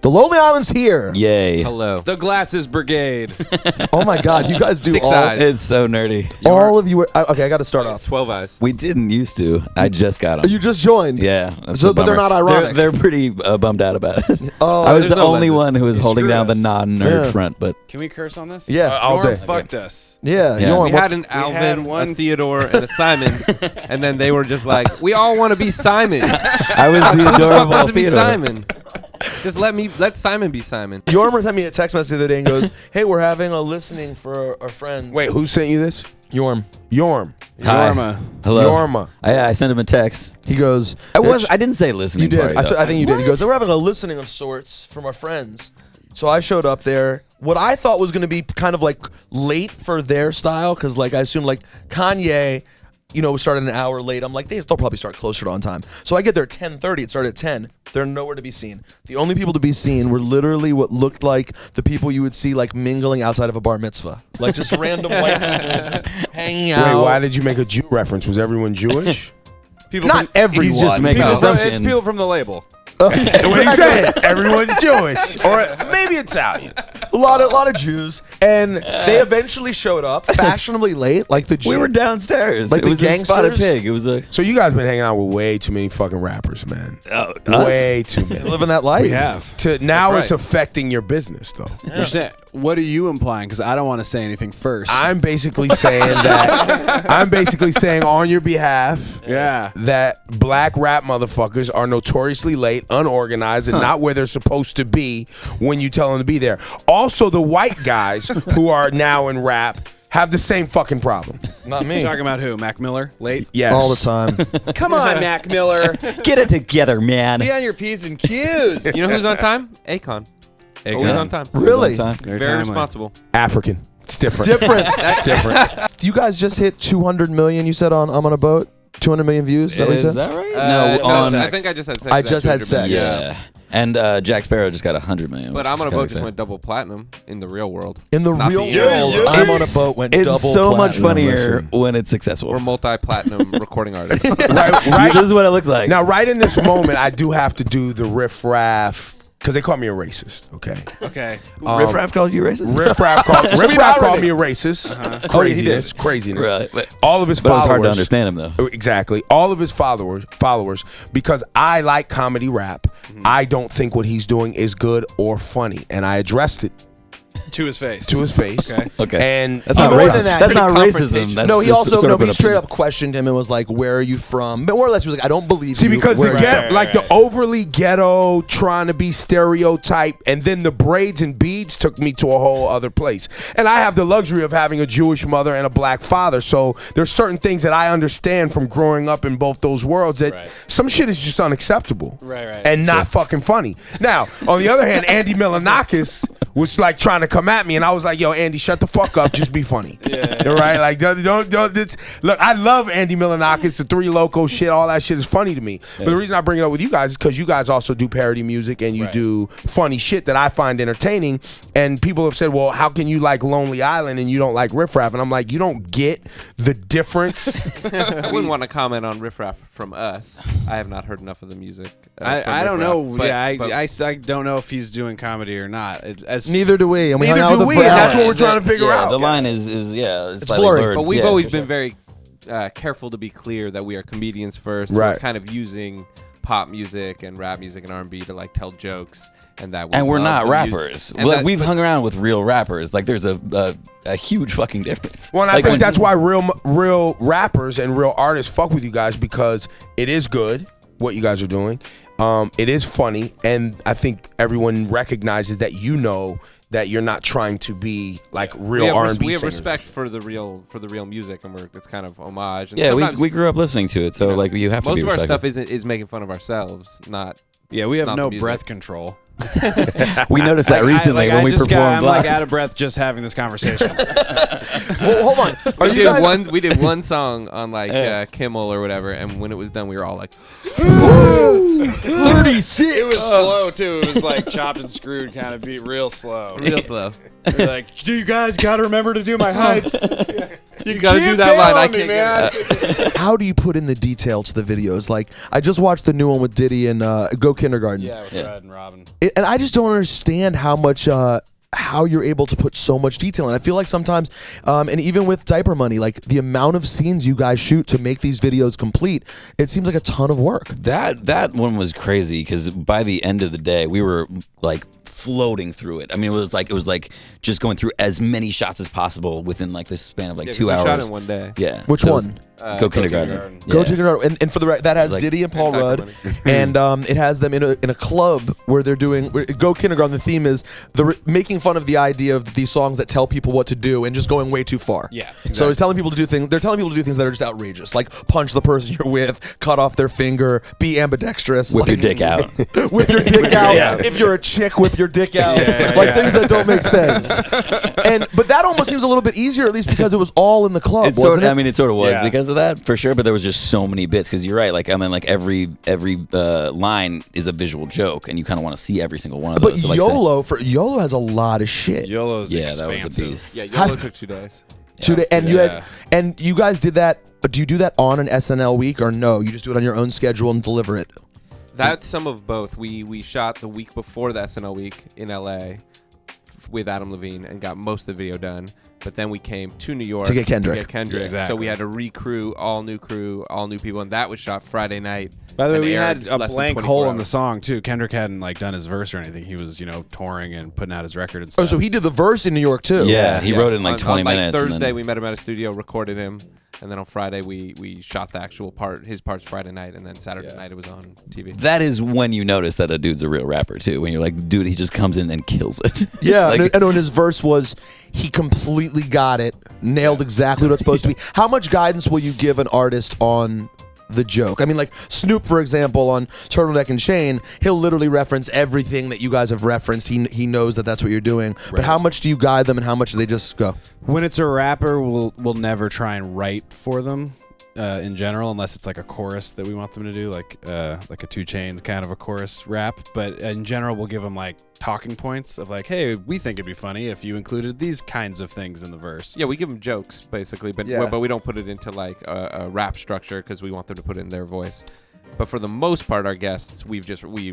The Lonely Island's here. Yay. Hello. The Glasses Brigade. Oh my God, you guys do 6 all. eyes. It's so nerdy. All of you were okay. I got to start off. 12 eyes. We didn't used to. I just got them. You just joined. Yeah. That's So, a but they're bummer. not ironic. They're pretty bummed out about it. Oh, I was there's the no only lenses. one who was holding screwed down the us. non-nerd Yeah. front, but Can we curse on this? Yeah. All Norm day. fucked us. Yeah. Yeah. Norm, We what- had an had Alvin, one- a Theodore, and a Simon, and then they were just like, we all want to be Simon. I was the Who the fuck adorable wants to be Theodore. Simon? Just let Simon be Simon. Yormer sent me a text message the other day and goes, "Hey, we're having a listening for our friends." Wait, who sent you this? Yorm. Yorm. Hi. Yorma. Hello. Yorma. I sent him a text. He goes, I didn't say listening. You did. Party, I though. think you did. He goes, "We're having a listening of sorts from our friends." So I showed up there. What I thought was going to be kind of like late for their style, because like I assumed like Kanye, started an hour late. I'm like, they'll probably start closer to on time. So I get there at 10:30. It started at 10. They're nowhere to be seen. The only people to be seen were literally what looked like the people you would see like mingling outside of a bar mitzvah, like just random white people hanging out. Wait, why did you make a Jew reference? Was everyone Jewish? People Not everyone. He's just making an People, assumption. it's people from the label. What he said? Everyone's Jewish, or maybe Italian. a lot of Jews, and they eventually showed up fashionably late, like the Jews. We were downstairs. Like it the was a spotted gangsters? pig. It was a So you guys been hanging out with way too many fucking rappers, man. us? Way too many. living that life. We have. Now That's it's right. affecting your business, though. You're saying- what are you implying? Because I don't want to say anything first. I'm basically saying on your behalf yeah. that black rap motherfuckers are notoriously late, unorganized, and not where they're supposed to be when you tell them to be there. Also, the white guys who are now in rap have the same fucking problem. Not me. Talking about who? Mac Miller? Late? Yes. All the time. Come on, Mac Miller. Get it together, man. Be on your P's and Q's. You know who's on time? Akon. Always on time. Really? Very responsible. African. It's different. It's different. You guys just hit 200 million. You said on I'm on a boat. 200 million views. Is that what you Is said? that right? No, on I think I just had sex. I at just had 200 million. sex. yeah. And Jack Sparrow just got 100 million. But which I'm is on a kinda boat just exciting. went double platinum in the real world. In the Not real the internet. world, Yeah. I'm on a boat. Went It's double so much platinum. funnier Listen. when it's successful. We're multi-platinum recording artists. right. This is what it looks like. Now, right in this moment, I do have to do the riff-raff, because they call me a racist, okay? Okay. Riff Raff called you racist? Riff-Raff called me a racist. Craziness. Craziness. Right, but- All of his But it was followers. hard to understand him, though. Exactly. All of his followers, because I like comedy rap, I don't think what he's doing is good or funny. And I addressed it To his face. to his face. Okay. Okay. And That's not more racism. than that, That's he not confrontation. racism. That's No, he just also sort of he an straight opinion. up questioned him and was like, "Where are you from?" But more or less, he was like, "I don't believe See, you." because Where the are you get, from? like the overly ghetto, trying to be stereotype, and then the braids and beads took me to a whole other place. And I have the luxury of having a Jewish mother and a black father, so there's certain things that I understand from growing up in both those worlds that some shit is just unacceptable, Right. and not fucking funny. Now, on the other hand, Andy Milonakis was like trying to come at me, and I was like, "Yo, Andy, shut the fuck up, just be funny." All right, like don't. Look, I love Andy Milonakis, the Three Loco shit, all that shit is funny to me. But the reason I bring it up with you guys is because you guys also do parody music and you do funny shit that I find entertaining. And people have said, "Well, how can you like Lonely Island and you don't like Riff Raff?" And I'm like, you don't get the difference. I wouldn't want to comment on Riff Raff from us. I have not heard enough of the music. From I don't Riff know. Raff, but- I don't know if he's doing comedy or not. As Neither do we. And we Neither hung out do with we, the and Brown. that's what we're trying to figure out. The line is it's slightly blurry. blurred. But we've Yeah, always for been sure. very careful to be clear that we are comedians first. Right. We're kind of using pop music and rap music and R&B to like tell jokes, and that. And we're love not the rappers. music. And Like, that- we've hung around with real rappers. Like there's a huge fucking difference. Well, and I Like, think when- that's why real rappers and real artists fuck with you guys, because it is good what you guys are doing. It is funny, and I think everyone recognizes that that you're not trying to be like real R&B we have singers. respect for the real music, and it's kind of homage. And Yeah, sometimes, we grew up listening to it, so like you have to most be of our respectful. stuff is making fun of ourselves, not. yeah, we have Not no the music. breath control. We noticed that recently when we performed I'm live. like out of breath just having this conversation. Well, hold on. Are We you guys? we did one song on like Kimmel or whatever, and when it was done, we were all like, 36. It was slow too. It was like chopped and screwed kind of beat, real slow. real slow. You're like, do you guys gotta remember to do my heights? You gotta do that line. I can't get it. How do you put in the detail to the videos? Like, I just watched the new one with Diddy and Go Kindergarten. Yeah, with Red and Robin. And I just don't understand how much how you're able to put so much detail in. I feel like sometimes, and even with Diaper Money, like the amount of scenes you guys shoot to make these videos complete, it seems like a ton of work. That one was crazy because by the end of the day, we were like floating through it. I mean, it was like just going through as many shots as possible within like the span of like 2 hours. We shot in one day. Yeah. Which So it one? was Go Kindergarten. Go Yeah. Kindergarten, and for the that has Like- Diddy and Paul And Dr. Rudd, and it has them in a club where they're doing Go Kindergarten. The theme is making fun of the idea of these songs that tell people what to do and just going way too far. Yeah, So it's telling people to do things. They're telling people to do things that are just outrageous, like punch the person you're with, cut off their finger, be ambidextrous, Whip your like, dick out. whip your dick out. Yeah. If you're a chick, whip your dick out. Things that don't make sense. But that almost seems a little bit easier, at least because it was all in the club, wasn't it? I mean, it sort of was Yeah. because of that, for sure. But there was just so many bits. Because you're right. Like, I mean, like every line is a visual joke, and you kind of want to see every single one of But those. So, like, YOLO has a lot of shit. YOLO's yeah, that was a expansive. beast. Yeah, YOLO took 2 days. And you guys did that. Do you do that on an SNL week or no? You just do it on your own schedule and deliver it. That's some of both. We shot the week before the SNL week in LA with Adam Levine and got most of the video done. But then we came to New York To get Kendrick. So Exactly. we had to recrew all new people, and that was shot Friday night. By the way, and we aired had a less than blank 24 hole in hours. the song too. Kendrick hadn't like done his verse or anything. He was, touring and putting out his record and stuff. Oh, so he did the verse in New York too. Yeah, he wrote it in like On 20 minutes. and Thursday, then- we met him at a studio, recorded him, and then on Friday we shot the actual part, his parts Friday night, and then Saturday night it was on TV. that is when you notice that a dude's a real rapper too. When you're like, dude, he just comes in and kills it. Yeah, Like- and when his verse was, he completely got it, nailed exactly what it's supposed to be. How much guidance will you give an artist on the joke? I mean, like Snoop, for example, on Turtleneck and Chain, he'll literally reference everything that you guys have referenced. He knows that that's what you're doing. But how much do you guide them, and how much do they just go? when it's a rapper, we'll never try and write for them in general, unless it's like a chorus that we want them to do, like a 2 Chainz kind of a chorus rap. But in general, we'll give them like talking points of like, hey, we think it'd be funny if you included these kinds of things in the verse. Yeah, we give them jokes basically, but we don't put it into like a rap structure because we want them to put it in their voice. But for the most part, our guests, we've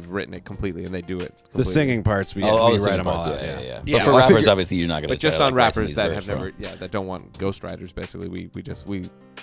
written it completely, and they do it completely. The singing parts, we all the write singing them all parts, out. yeah. Yeah, But for well, I rappers, figure- obviously, you're not going to. But just on rappers that have from. never, that don't want ghostwriters, basically, we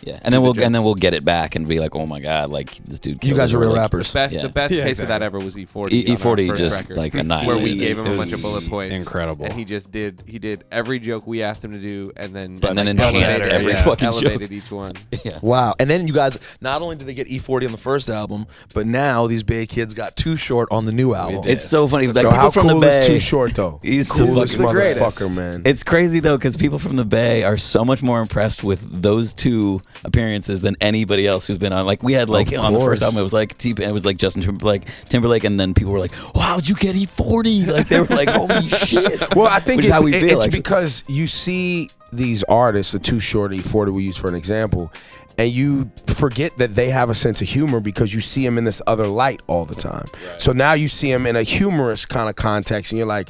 Yeah, and then we'll get it back and be like, oh my god, like this dude. You killed guys it, are or, real like, rappers. the best Yeah, case of that exactly. ever was E40. E40 on our first just record, like where we annihilated. gave him It a bunch of was bullet points, incredible. and he did every joke we asked him to do, and then enhanced every fucking joke. elevated each one. Yeah. Wow. And then you guys, not only did they get E40 on the first album, but now these Bay kids got Too Short on the new album. It's so funny. Like Yo, people how from cool the Bay. is Too Short though? He's Coolest the motherfucker, man. It's crazy though, because people from the Bay are so much more impressed with those 2 appearances than anybody else who's been on. Like we had like Of on the course. first album, it was like it was like Justin Timberlake, and then people were like, "Wow, how'd you get E40?" Like they were like, "Holy shit!" Well, I think Which is how we feel. it's Actually. because you see these artists, the Too Short, E40 we use for an example, and you forget that they have a sense of humor because you see them in this other light all the time. So now you see them in a humorous kind of context, and you're like,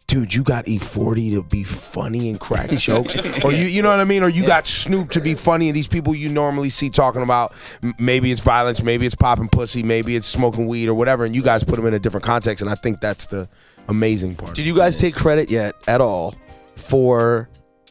dude, you got E40 to be funny and crack jokes, or you know what I mean, or you got Snoop to be funny, and these people you normally see talking about, maybe it's violence, maybe it's popping pussy, maybe it's smoking weed or whatever, and you guys put them in a different context, and I think that's the amazing part. Did you guys take credit yet at all for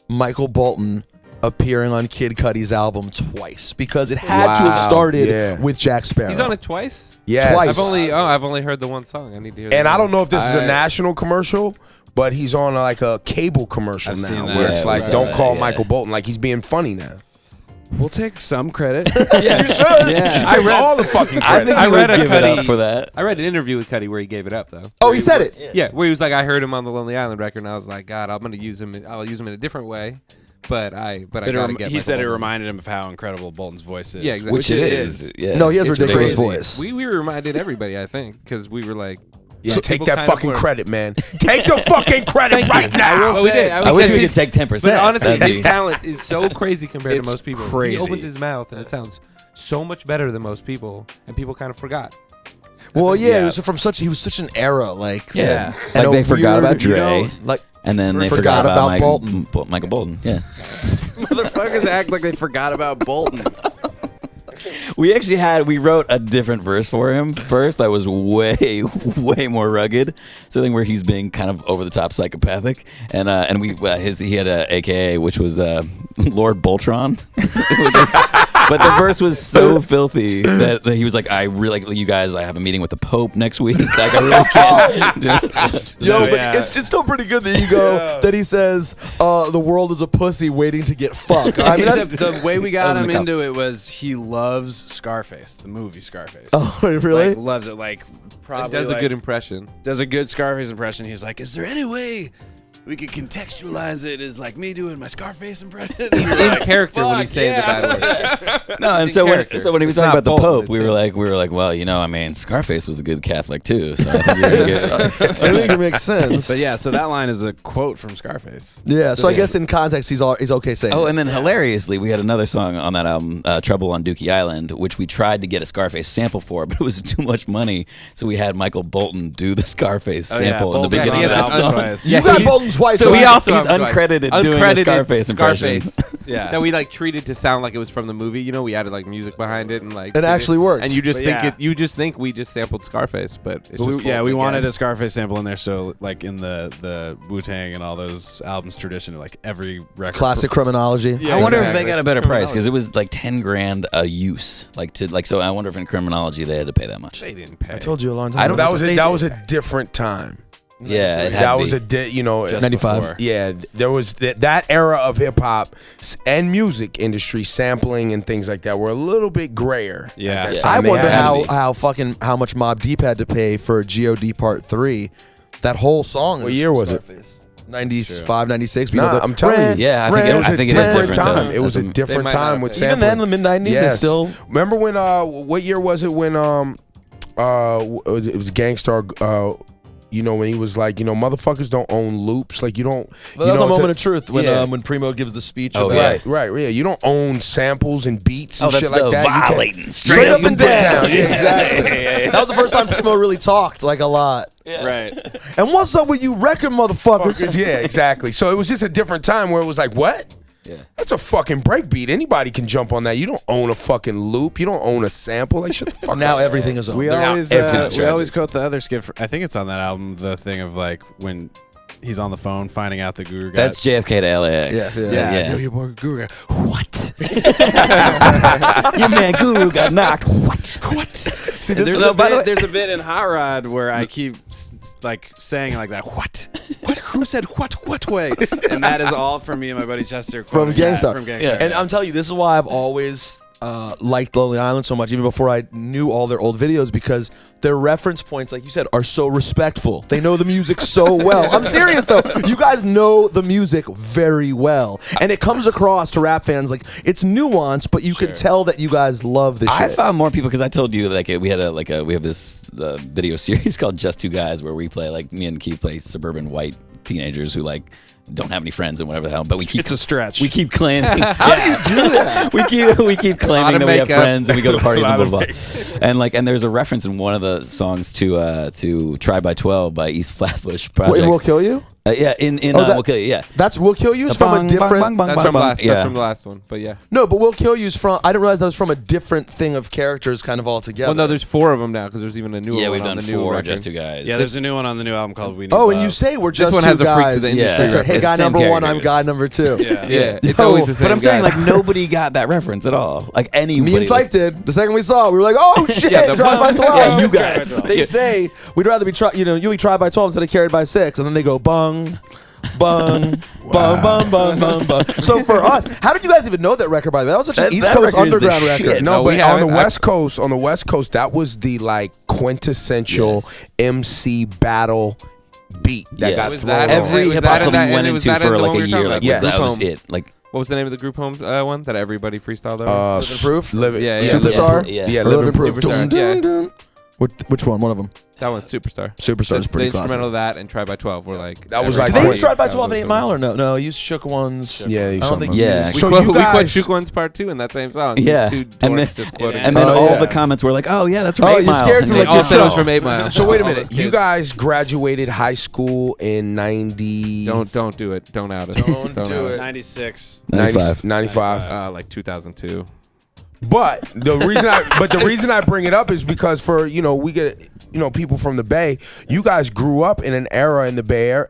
Michael Bolton appearing on Kid Cudi's album twice? Because it had to have Wow, started yeah. with Jack Sparrow. He's on it twice. Yes. Twice. I've only heard the one song. I need to hear. And the I other don't know if this is a I- national commercial, but he's on like a cable commercial I've now seen that. where Yeah, it's it like, was, don't call yeah. Michael Bolton. Like he's being funny now. We'll take some credit. Yeah, You should. Yeah. You should I take read- all the fucking I credit. think I he read would a give it Cudi- up for that. I read an interview with Cudi where he gave it up though. Oh, he said it. Yeah, where he was like, I heard him on the Lonely Island record, and I was like, God, I'm gonna use him. I'll use him in a different way. But I gotta get. He Michael said it Bolton. reminded him of how incredible Bolton's voice is. Yeah, exactly. Which it is. Yeah. No, he has a It's ridiculous crazy. voice. We reminded everybody, I think, because we were like, Yeah, so take people that kind of fucking were- credit, man. Take the fucking credit right now. Well, we did. I wish Because we could his- take 10%. But honestly, That'd his be- talent is so crazy compared to It's most people. crazy. He opens his mouth and it sounds so much better than most people, and people kind of forgot. Well, yeah, Yeah. he was such an era, like Yeah. and Like a they forgot weird, about Dre. like And then they Forgot about Bolton. Michael Bolton, yeah. Motherfuckers act like they forgot about Bolton. We wrote a different verse for him first that was way, way more rugged. Something where he's being kind of over the top psychopathic, and he had a AKA which was Lord Boltron. But the verse was so filthy that he was like, I really, you guys, I have a meeting with the Pope next week. Like, I really can't do it. Yo, but it's still pretty good that you go, that he says, the world is a pussy waiting to get fucked. I mean, Except the way we got him into it was he loves Scarface, the movie Scarface. Oh, really? Like, loves it. Like, probably It does a good impression. Does a good Scarface impression. He's like, is there any way we could contextualize it as like me doing my Scarface impression? He's in character when he's saying the bad word. No, and in so character. when he was It's talking not about the Bolton, Pope, it's we were like, well, you know, I mean, Scarface was a good Catholic too, so I think you're good. I think it makes sense. But yeah, so that line is a quote from Scarface. Yeah, so I guess in context, he's okay saying Oh, it. and then hilariously, we had another song on that album, Trouble on Dookie Island, which we tried to get a Scarface sample for, but it was too much money, so we had Michael Bolton do the Scarface sample in the beginning of that song. You got Bolton's wife. So we also He's have uncredited doing a Scarface impression. Yeah. That we like treated to sound like it was from the movie. You know, we added like music behind it and like It actually worked. And you just But think you just think we just sampled Scarface, but it's just we Bolton wanted again. a Scarface sample in there, so like in the Wu-Tang and all those albums tradition, like every record. Classic criminology. Yeah, I wonder if exactly. they got a better price because it was like $10,000 a use. So I wonder if in criminology they had to pay that much. They didn't pay. I told you a long time I ago. don't- That was a different time. Yeah, it had That to was be. you know, Just 95. before. yeah, there was that era of hip hop and music industry sampling and things like that were a little bit grayer. Yeah. at that Yeah. time. I They wonder had- how much Mobb Deep had to pay for G.O.D. Part 3. That whole song. What is year was it? Scarface. 95, 96. Nah, I'm telling you. Yeah, it was I a think it is different different, time. though. It was a They different might not time have with paid. sampling. Even then, in the mid-90s, Yes. it's still... Remember when? What year was it when? It was Gangstar. You know, when he was like, you know, motherfuckers don't own loops. Like, you don't. That you was know, a it's moment of truth yeah. when Primo gives the speech. Oh, about yeah. Right. Yeah. You don't own samples and beats and Oh, that's shit like the that. You can't- violating. Straight up and down. Yeah, exactly. That was the first time Primo really talked, like, a lot. Right. And what's up with you record motherfuckers? Yeah, exactly. So it was just a different time where it was like, what? Yeah. That's a fucking breakbeat. Anybody can jump on that. You don't own a fucking loop. You don't own a sample. Like, shut the fuck Now up. everything is owned. We They're now always everything's we always tragic. quote the other skit. I think it's on that album. The thing of like when he's on the phone finding out the guru got. That's JFK to LAX. Yeah. Yo, your boy Guru got what? Your man Guru got knocked. What? See, And this there's is a a by the way- bit. There's a bit in Hot Rod where I keep like saying like that. What? Who said what? What way? And that is all from me and my buddy Chester From quoting that Gangstar. From Gangstar. Yeah. And I'm telling you, this is why I've always liked Lonely Island so much, even before I knew all their old videos, because their reference points, like you said, are so respectful. They know the music so well. I'm serious, though. You guys know the music very well. And it comes across to rap fans like it's nuanced, but you can tell that you guys love this I shit. found more people because I told you like we have this video series called Just Two Guys where we play like me and Keith play suburban white teenagers who like don't have any friends and whatever the hell, but we keep It's a stretch. We keep claiming. How do you do that? we keep claiming that we have makeup. friends and we go to parties and blah blah blah. And there's a reference in one of the songs to Try by 12 by East Flatbush Project. Wait, We'll Kill You? Yeah, in that- We'll Kill You. Yeah. That's We'll Kill You's from a different... That's from last. Yeah. That's from the last one. But yeah. No, but We'll Kill You's from... I didn't realize that was from a different thing of characters kind of all together. Well, no, there's 4 of them now because there's even a newer Yeah, one we've on done the new 4 record. Just Two Guys. Yeah, there's a new one on the new album called We Need Oh, Love. and you say we're just one two has a Freaks of the guys. Industry That's right. Hey, reference. guy Same number 1, I'm characters. guy number 2. Yeah, it's No, always the same But I'm saying guy. like nobody got that reference at all. Like anybody. Me and Syph did. The second we saw it, we were like, oh, shit, Yeah, the Drive by 12. Yeah, you guys. They say, we'd rather be, you'll be Tried by 12 instead of Carried by 6. And then they go, bung, bung, bung, bung, bung, bung, bung. So for us, how did you guys even know that record, by the way? That was such an East That Coast record is the underground shit. record. No, No, but we on the haven't. West Coast, that was the like quintessential Yes. MC battle beat that Yeah. got Was thrown that on. Every Was hip that hop in club that- we went and was into that in for the like one a we were year, talking like about? that Group was Home. it. Like What was the name of the group home one that everybody freestyled over? Living Proof? Live it. Yeah, Yeah, Superstar? Yeah, Yeah. Or Living Proof. Proof. Superstar, Dun, yeah. dun, dun. Which one? One of them. That one's Superstar. Superstar's pretty The classic. instrumental of that and Try by 12 were like. That was every like Did they great. use Stride by 12 and was 8 Mile or no? No, you used Shook Ones. Yeah, I don't think. Yeah. We So quote, you we quote guys- Shook One's part 2 in that same song. Yeah. These two And dorks then- just quoting. And then Oh, all yeah. the comments were like, "Oh yeah, that's from Oh, 8 you're Mile." scared And to, they like, all get said it so- was from 8 Mile. So wait a All minute. those You kids. guys graduated high school in 90. Don't do it. Don't out it. Don't do out it. 96. 95. 95. Like 2002. But the reason I bring it up is because for we get people from the Bay. You guys grew up in an era in the Bay Area,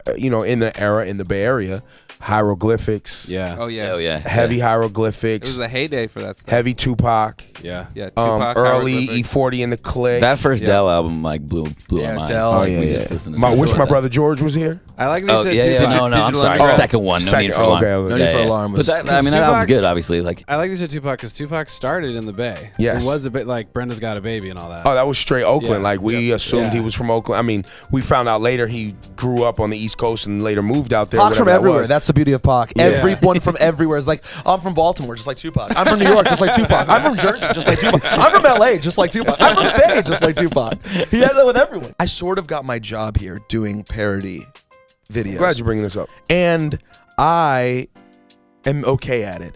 in the Bay Area, hieroglyphics. Yeah. Oh yeah. Oh yeah. Heavy It hieroglyphics. was a heyday for that stuff. Heavy Tupac. Yeah. Yeah. Tupac, Early hieroglyphics. E40 in the click. That first Yeah. Dell album blew Yeah, our minds. Dell. Oh Like, yeah, we yeah. just listened to Wish shit my like brother George was here. I like that. that Oh you yeah, said yeah. Tupac. No, I'm Digital sorry. Underground. Second one. No Second, need for alarm. okay. No need for alarm. But that, I mean, that Tupac- album's good. Obviously, like I like that you said Tupac because Tupac started in the Bay. Yes. It was a bit like Brenda's Got a Baby and all that. Oh, that was straight Oakland. Yeah. Like we assumed he was from Oakland. I mean, we found out later he grew up on the East Coast and later moved out there. Pac's from whatever that everywhere. was. That's the beauty of Pac. Everyone from everywhere is like, I'm from Baltimore, just like Tupac. I'm from New York, just like Tupac. I'm from Jersey, just like Tupac. I'm from LA, just like Tupac. I'm from Bay, just like Tupac. He has that with everyone. I sort of got my job here doing parody videos. Glad you're bringing this up. And I am okay at it.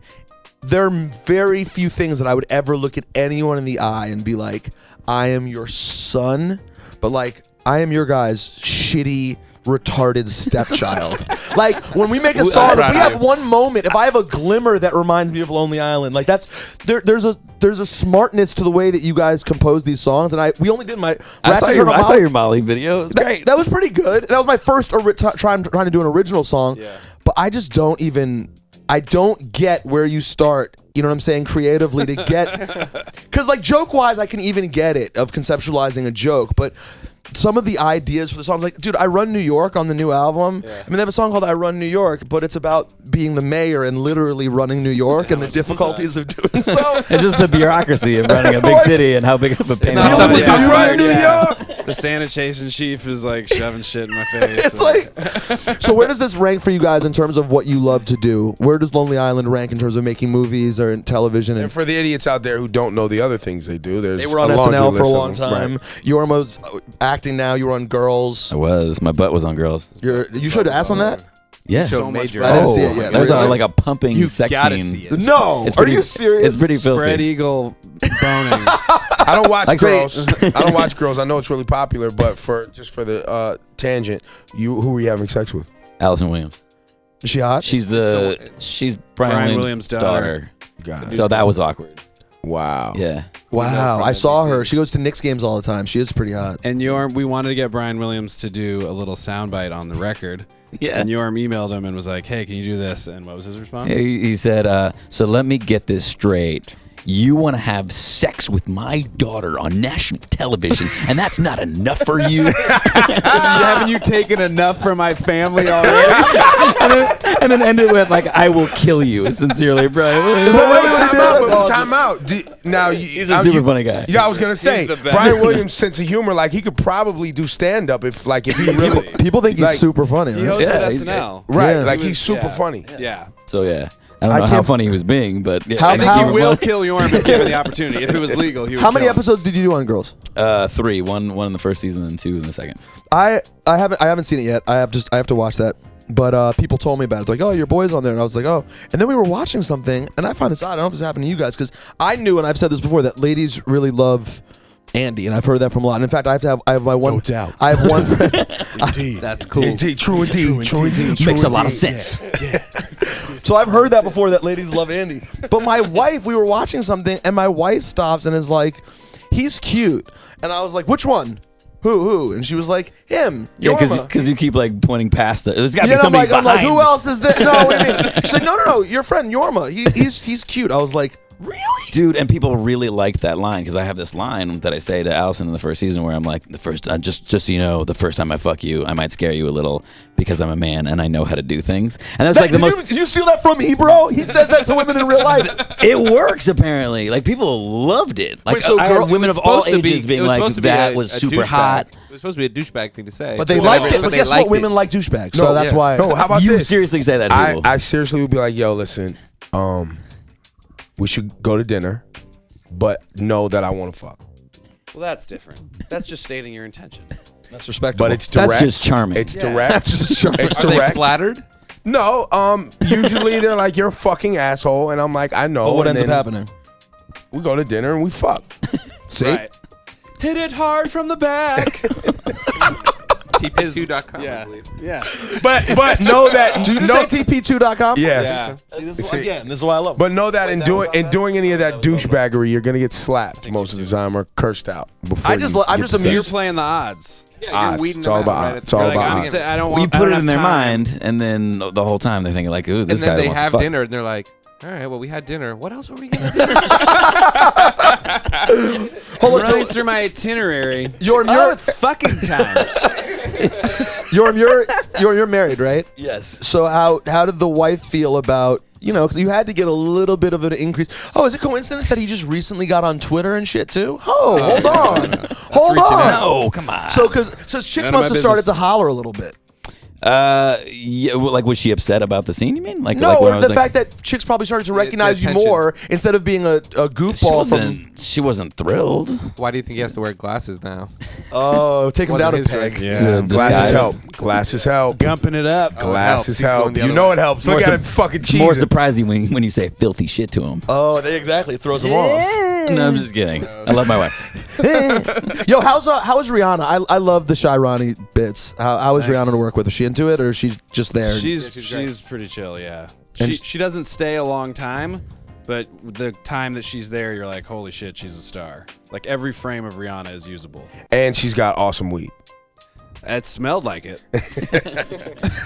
There are very few things that I would ever look at anyone in the eye and be like, I am your son, but like, I am your guy's shitty, retarded stepchild. Like, when we make a song, if we have one moment, if I have a glimmer that reminds me of Lonely Island, like that's there's a smartness to the way that you guys compose these songs, and we only did my. I saw your Molly video. It was great. That was pretty good. That was my first trying to do an original song. Yeah. But I just don't get where you start. You know what I'm saying? Creatively to get, because like joke wise, I can even get it of conceptualizing a joke, but some of the ideas for the songs, like, dude, I Run New York on the new album. Yeah. I mean, they have a song called I Run New York, but it's about being the mayor and literally running New York and the difficulties of doing so. It's just the bureaucracy of running a big city and how big of a pain. It's not something I Run New York. The sanitation chief is like shoving shit in my face. It's like, so where does this rank for you guys in terms of what you love to do? Where does Lonely Island rank in terms of making movies or in television? And for the idiots out there who don't know the other things they do, they were on SNL for a long time. Right. Yorma's acting now. You were on Girls. I was. My butt was on Girls. You showed ass on that? Yeah. So major. I didn't see it yet. That was Really? like a pumping sex gotta scene. see it. No, It's are pretty- you serious? It's pretty filthy. Spread eagle boning. I don't watch Like, Girls. I don't watch Girls. I know it's really popular, but for the tangent, who were you having sex with? Allison Williams. Is she hot? She's Brian Williams' daughter. Got it. So that was awkward. Wow. Yeah. Wow, I saw her. She goes to Knicks games all the time. She is pretty hot. And Yorm, we wanted to get Brian Williams to do a little soundbite on the record. Yeah. And Yorm emailed him and was like, "Hey, can you do this?" And what was his response? He said, so let me get this straight. You want to have sex with my daughter on national television, and that's not enough for you? Haven't you taken enough from my family already? and then ended with, like, I will kill you. Sincerely, Brian Williams. Time out. He's a super funny guy. Yeah, I was gonna say the best. Brian Williams' sense of humor, like he could probably do stand up if he really People think he's Like, super funny. He Right? hosted Yeah, he's SNL. right. Yeah. Like He he's was- super yeah. funny. Yeah. So, yeah. I don't know I how can't- funny he was being, but yeah. How- I think how- he will kill Yorm if given the opportunity. If it was legal, he would How many kill him. episodes did you do on Girls? 3. One in the first season and 2 in the second. I haven't seen it yet. I have to watch that. But people told me about it. They're like, oh, your boy's on there. And I was like, oh. And then we were watching something, and I find this odd. I don't know if this happened to you guys, because I knew, and I've said this before, that ladies really love Andy, and I've heard that from a lot. And in fact, I have my one. No doubt. I have one friend. Indeed. That's cool. Indeed. True indeed. True indeed. Makes a lot of sense. So I've heard that before, that ladies love Andy. But my wife, we were watching something, and my wife stops and is like, he's cute. And I was like, which one? Who? And she was like, him. Yeah, Yorma. because you keep, like, pointing past the... There's got to Yeah, be and somebody I'm like, behind. who else is there? No, wait a minute. She's like, no, your friend Yorma. He's cute. I was like, really? Dude, and people really liked that line, because I have this line that I say to Allison in the first season where I'm like, just so you know, the first time I fuck you, I might scare you a little because I'm a man and I know how to do things. And that's like the most... Did you steal that from me, bro? He says that to women in real life. It works, apparently. Like, people loved it. Like, Wait, so I had girl- women It was of all supposed to be- ages being it was like, supposed to be that a- was a super douchebag. hot. It was supposed to be a douchebag thing to say. But they Well, liked it. but But they guess what? liked Women it. like douchebags. So that's yeah. why. No, how about You this? seriously say that to people. I seriously would be like, yo, listen, we should go to dinner, but know that I want to fuck. Well, that's different. That's just stating your intention. That's respectable. But it's direct. That's just charming. It's direct. That's just charming. It's Are they direct. flattered? No, usually they're like, you're a fucking asshole, and I'm like, I know. But what and ends up then happening? We go to dinner and we fuck. See? Right. Hit it hard from the back. TP2.com. Yeah. I believe. Yeah. But know that. Do you say TP2.com? Yes. Yeah. See, this is, See- again, this is why I love it. But know that in doing any of that douchebaggery, you're gonna get slapped most of the time or cursed out. Before I'm just sex. So you're playing the odds. Yeah, Odds. you're weeding It's all them out about right odds. at It's the all beginning. about I'm odds. saying, I don't you want. put I it don't in their have time. mind, and then the whole time they're thinking like, "Ooh, this And guy then they wants have to fuck." dinner, and they're like, "All right, well, we had dinner. What else were we gonna do?" Hold on, Running so through my itinerary. Yorm, It's fucking time. you're married, right? Yes. So how did the wife feel about, because you had to get a little bit of an increase. Oh, is it coincidence that he just recently got on Twitter and shit too? Oh, hold on. Hold reaching on. out. No, come on. So chicks None of must my have started business. to holler a little bit. Yeah, well, like, was she upset about the scene? You mean? Like, No, like when I or was the like, fact that chicks probably started to recognize you attention. more instead of being a goofball she wasn't thrilled. Why do you think he has to wear glasses now? take him Wasn't down a his peg. dress. Yeah. Glasses Disguise. help. Glasses help. Gumping it up. Glasses He's going help. the You other know way. it helps. More Look at sup- it fucking It's more cheesing. surprising when you say filthy shit to him. Oh, exactly. It throws them off. No, I'm just kidding. I love my wife. Yo, how is Rihanna? I love the Shy Ronnie bits. How is Rihanna to work with? Is she into it, or is she just there? She's pretty chill. Yeah. And She doesn't stay a long time, but the time that she's there, you're like, holy shit, she's a star. Like every frame of Rihanna is usable. And she's got awesome weed. It smelled like it.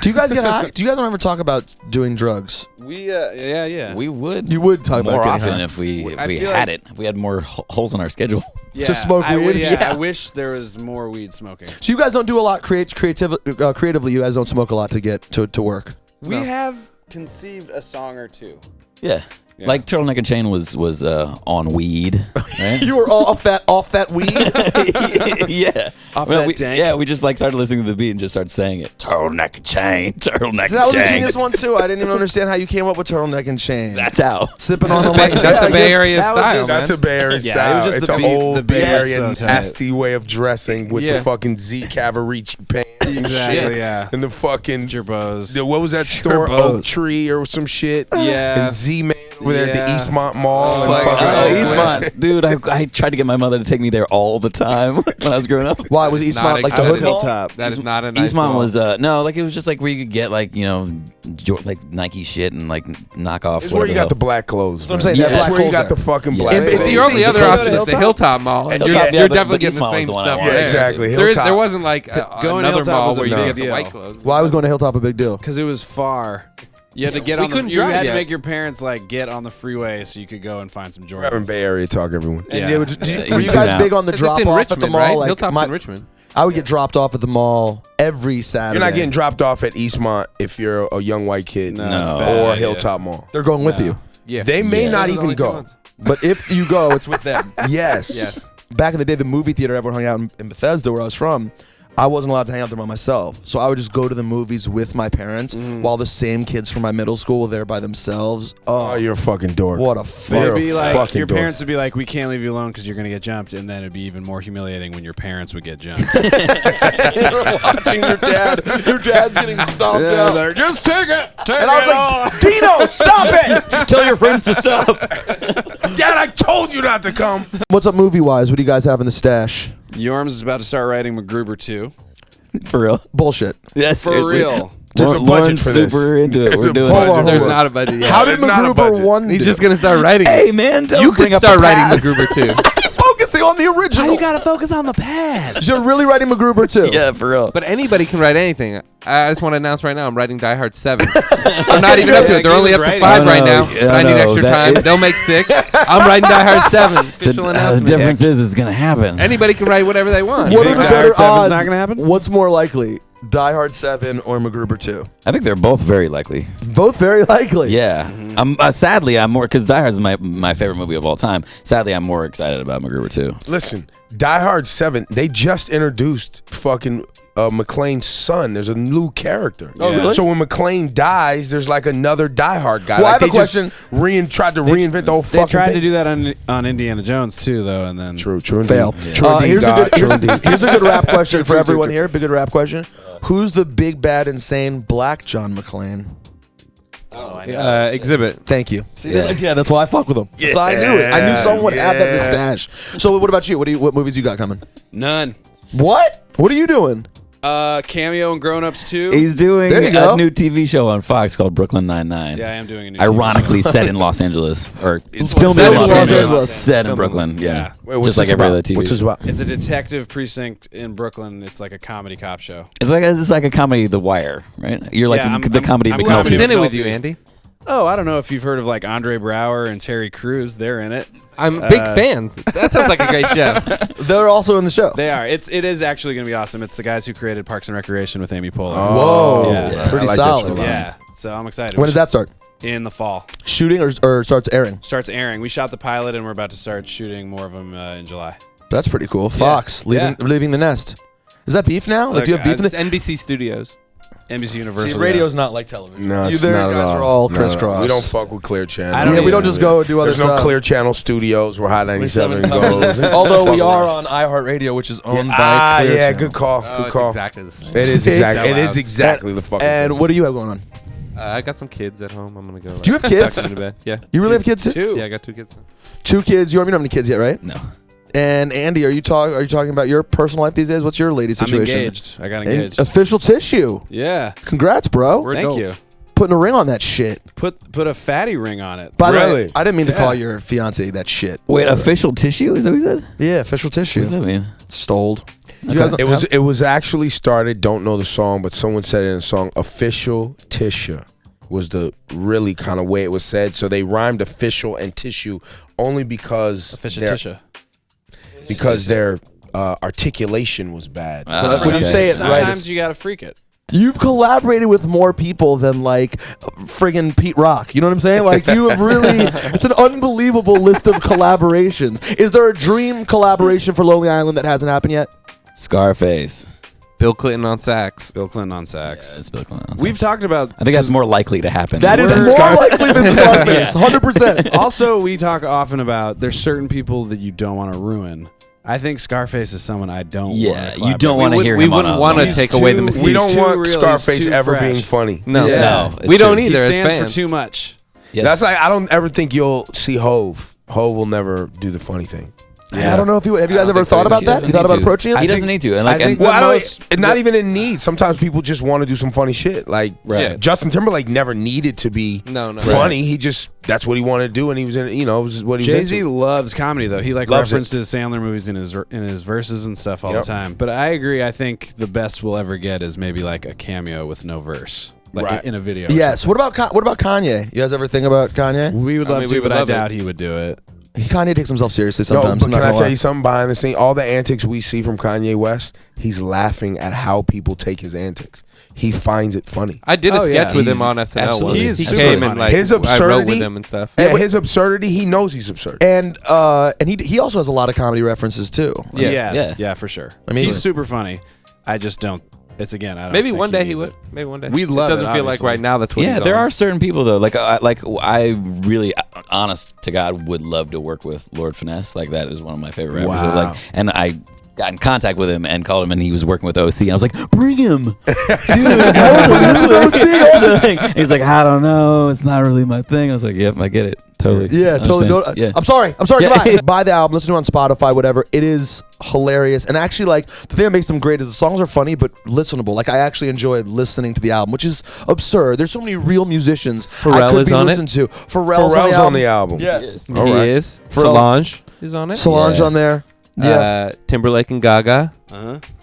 Do you guys get high? Do you guys don't ever talk about doing drugs? We yeah. We would. You would talk more about getting often high. if we I feel had like- it. If we had more holes in our schedule. Yeah, To smoke I would- weed? Yeah, Yeah. I wish there was more weed smoking. So you guys don't do a lot creatively. You guys don't smoke a lot to get to work. We have conceived a song or two. Yeah. Yeah. Like Turtleneck and Chain was on weed. Right? You were all off that weed. Yeah. Off Well, that dank? Yeah, we just like started listening to the beat and just started saying it. Turtleneck and Chain, Turtleneck That was and a Chain. genius one too. I didn't even understand how you came up with turtleneck and chain. That's how. Sipping on the light. That's a Bay Area that was style, just- man. That's a Bay Area Yeah, style. it was just It's the an beat- old the beat Bay was Area so tight. nasty way of dressing with Yeah. the fucking Z Cavarici pants and Exactly, shit. yeah. And the fucking Gerbos. what was that store? Gerbos. Oak Tree or some shit. Yeah. And Z Man over there at the Yeah. Eastmont Mall. Fuck, and fucking Eastmont. Dude, I tried to get my mother to take me there all the time when I was growing up. Why was Eastmont Not like the a- hood mall? Hilltop. That is not a nice Eastmont mall. was no, like it was just like where you could get like like Nike shit and like knockoff. It's where you got the black clothes. That's what I'm man. saying, that That's black where you clothes got the there. fucking Yeah. black If- if clothes. you The only see other across option the is the Hilltop Mall, and Hilltop, you're yeah, but definitely getting the Eastmont was same the one I stuff wanted. there. Yeah, exactly. There Hilltop. wasn't like Going to another Hilltop mall was a where you big get the deal. white clothes. Why was going to Hilltop a big deal? Because it was far. You had to get We on the. couldn't You drive had yet. to make your parents like get on the freeway so you could go and find some We're having Jordans. Bay Area talk, everyone. And Yeah. they would just, Yeah, were you you tune guys out. big on the It's drop in off Richmond, at the mall? right? Like Hilltop's my- in Richmond. I would get dropped off at the mall every Saturday. You're not getting dropped off at Eastmont if you're a young white kid No, No. it's bad. or Yeah. Hilltop Mall. They're going with No. you. Yeah, They may Yeah. not Those are the even only two go. ones. But if you go, it's with them. Yes. Yes. Back in the day, the movie theater everyone hung out in Bethesda, where I was from, I wasn't allowed to hang out there by myself. So I would just go to the movies with my parents while the same kids from my middle school were there by themselves. Oh, you're a fucking dork. what a You're fuck. a They'd be like, fucking your dork. parents would be like, we can't leave you alone because you're gonna get jumped, and then it'd be even more humiliating when your parents would get jumped. You're watching your dad. Your dad's getting stomped out. just take it. Take And I was like, Dino, stop it! Tell your friends to stop. Dad, I told you not to come. What's up movie-wise? What do you guys have in the stash? Yorms is about to start writing MacGruber 2. For real. Bullshit. Yeah, For seriously. real. There's a budget Lauren's for this. super into it. There's We're a doing budget. it. Hold on, There's hold on. not a budget yet. How did There's not a MacGruber budget. 1 He's do? just gonna start writing Hey it. man, don't You bring could up start the writing past. MacGruber 2. Focusing on the original. gotta focus on the past. You're really writing MacGruber 2? Yeah, for real. But anybody can write anything. I just want to announce right now, I'm writing Die Hard 7. I'm not even up to it. They're only up to 5 right now. But I need extra time. They'll make 6. I'm writing Die Hard 7. Official the announcement. difference is it's gonna happen. Anybody can write whatever they want. What are think the Die better Hard 7's odds? not gonna happen? What's more likely, Die Hard 7 or MacGruber 2? I think they're both very likely. Both very likely. Yeah. Sadly, I'm more because Die Hard is my favorite movie of all time. Sadly, I'm more excited about MacGruber 2. Listen, Die Hard 7, they just introduced fucking McClane's son. There's a new character. Oh, really? So when McClane dies, there's like another Die Hard guy. Well, I like have a they question. just tried to reinvent the whole They fucking tried thing. to do that on Indiana Jones too, though, and then True indeed. Fail. True indeed, Here's a good rap question for True, everyone true. here. Big good rap question. Who's the big bad insane black John McClane? Exhibit. Thank you. See, that's why I fuck with him. So I knew it. I knew someone would have that in the stash. So what about you? What movies you got coming? none. What? What are you doing? Cameo and Grown Ups too. He's doing There you go. a new TV show on Fox called Brooklyn Nine-Nine. Yeah, I am doing a new. Ironically set in Los Angeles, or it's Set filmed in in Los Los Angeles, Angeles. set in Brooklyn. Yeah, Wait, what's just like this every about? other TV. What's this about? It's a detective precinct in Brooklyn. It's like a comedy cop show. It's like a comedy, The Wire, right? You're like Yeah, the comedy I'm Who else is McNulty. in it with McNulty. you, Andy? Oh, I don't know if you've heard of like Andre Brower and Terry Crews. They're in it. I'm big fans. That sounds like a great show. They're also in the show. They are. It is actually going to be awesome. It's the guys who created Parks and Recreation with Amy Poehler. Whoa. Yeah. Pretty I like that solid. show. Yeah. So I'm excited. When does that start? In the fall. Shooting or starts airing? Starts airing. We shot the pilot and we're about to start shooting more of them in July. That's pretty cool. Fox Yeah. leaving the nest. Is that beef now? Like, do you have beef in It's the NBC Studios. NBC Universal. See, radio's not like television. No, you it's there not guys at all. are all No, crisscross. We don't fuck with Clear Channel. I don't Yeah, we don't just go and do other There's stuff. no Clear Channel Studios where Hot 97 goes. Although we are on iHeartRadio, which is owned by Clear yeah, Channel. good call. Oh, Good it's call. exactly the same. It is exactly. It is Sellouts. exactly the fucking. And thing. what do you have going on? I got some kids at home. I'm gonna go. Do you have kids? tuck them into bed. Yeah. You really have kids too? Two. Yeah, I got 2 kids. 2 kids. You don't have any kids yet, right? No, And Andy, are you talking about your personal life these days? What's your lady I'm situation? engaged. I got And engaged. official tissue. Yeah. Congrats, bro. We're Thank adults. you. Putting a ring on that shit. Put a fatty ring on it. By the way, Really? I didn't mean to call your fiance that shit. wait, official tissue? Is that what you said? Yeah, official What does tissue. that mean? Stoled. You guys It was actually started. Don't know the song, but someone said it in a song. Official tissue was the really kind of way it was said. So they rhymed official and tissue only because their articulation was bad. when you say it right, Sometimes you gotta freak it. you've collaborated with more people than like friggin' Pete Rock. You know what I'm saying? Like you have really, it's an unbelievable list of collaborations. Is there a dream collaboration for Lonely Island that hasn't happened yet? Scarface. Bill Clinton on sax. Bill Clinton on sax. It's Bill Clinton. We've talked about. I think that's more likely to happen. That is more likely than Scarface, 100%. Also, we talk often about there's certain people that you don't want to ruin. I think Scarface is someone I don't. Yeah, wanna you don't collaborate want to We hear we him on wouldn't a- want to He's take away the too- mystique. We don't too want real, he's Scarface too ever fresh. being funny. No, Yeah. no, No, it's we don't true. either He as stands for fans. too much. Yeah. That's like I don't ever think you'll see Hove. Hove will never do the funny thing. I don't know if you have you guys don't ever think so. thought about He that? doesn't You thought need about to. approaching it? He doesn't need to. And like, I think and- Well, I don't. most- It's not even in need. Sometimes people just want to do some funny shit. Like Right. Justin Timberlake never needed to be No. funny. He just that's what he wanted to do, and he was in. You know, it was what he was Jay-Z into. loves comedy though. He like Loves it. references Sandler movies in his verses and stuff all Yep. the time. But I agree. I think the best we'll ever get is maybe like a cameo with no verse, like Right. in a video. or Yes. What about Kanye? You guys ever think about Kanye? something. We would I love mean, to, we would but I love it. doubt he would do it. Kanye takes himself seriously No, sometimes. but I'm not can I gonna tell lie. you something behind the scene? All the antics we see from Kanye West, he's laughing at how people take his antics. He finds it funny. I did a Oh, sketch yeah. with him He's on SNL. absolutely- once. He is He super came funny. and like His I wrote absurdity- with him and stuff. Yeah, his absurdity, he knows he's absurd. And he also has a lot of comedy references too. Yeah. yeah, for sure. I mean- he's super funny. I just don't. It's again. I don't. Maybe think one day he needs would. it. Maybe one day. We'd love It doesn't it, feel like obviously. right now that's what yeah, he's there on. are certain people though. Like I really, honest to God, would love to work with Lord Finesse. Like that is one of my favorite rappers. So, Wow. like, and I got in contact with him and called him, and he was working with OC. And I was like, bring him, dude. This is OC. And he's like, I don't know. It's not really my thing. I was like, yep, I get it. Totally. Yeah, I totally. understand. Yeah. I'm sorry. Yeah. Goodbye. Buy the album. Listen to it on Spotify, whatever. It is hilarious. And actually, like, the thing that makes them great is the songs are funny, but listenable. Like, I actually enjoyed listening to the album, which is absurd. There's so many real musicians I Pharrell could is be on it? listened to. Pharrell's on the album. Yes. He All right. is. So- Solange is on it. Solange Yeah. on there. Yeah. Timberlake and Gaga.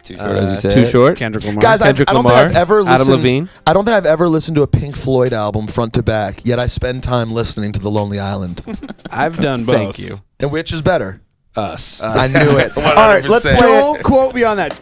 Too short, as you said. Too short. Kendrick Lamar. Guys, I Kendrick don't think Lamar, I've ever Adam listened. Levine. I don't think I've ever listened to a Pink Floyd album front to back. Yet I spend time listening to The Lonely Island. I've done both. Thank you. And which is better? Us. I knew it. All right, let's play it. Don't quote me on that.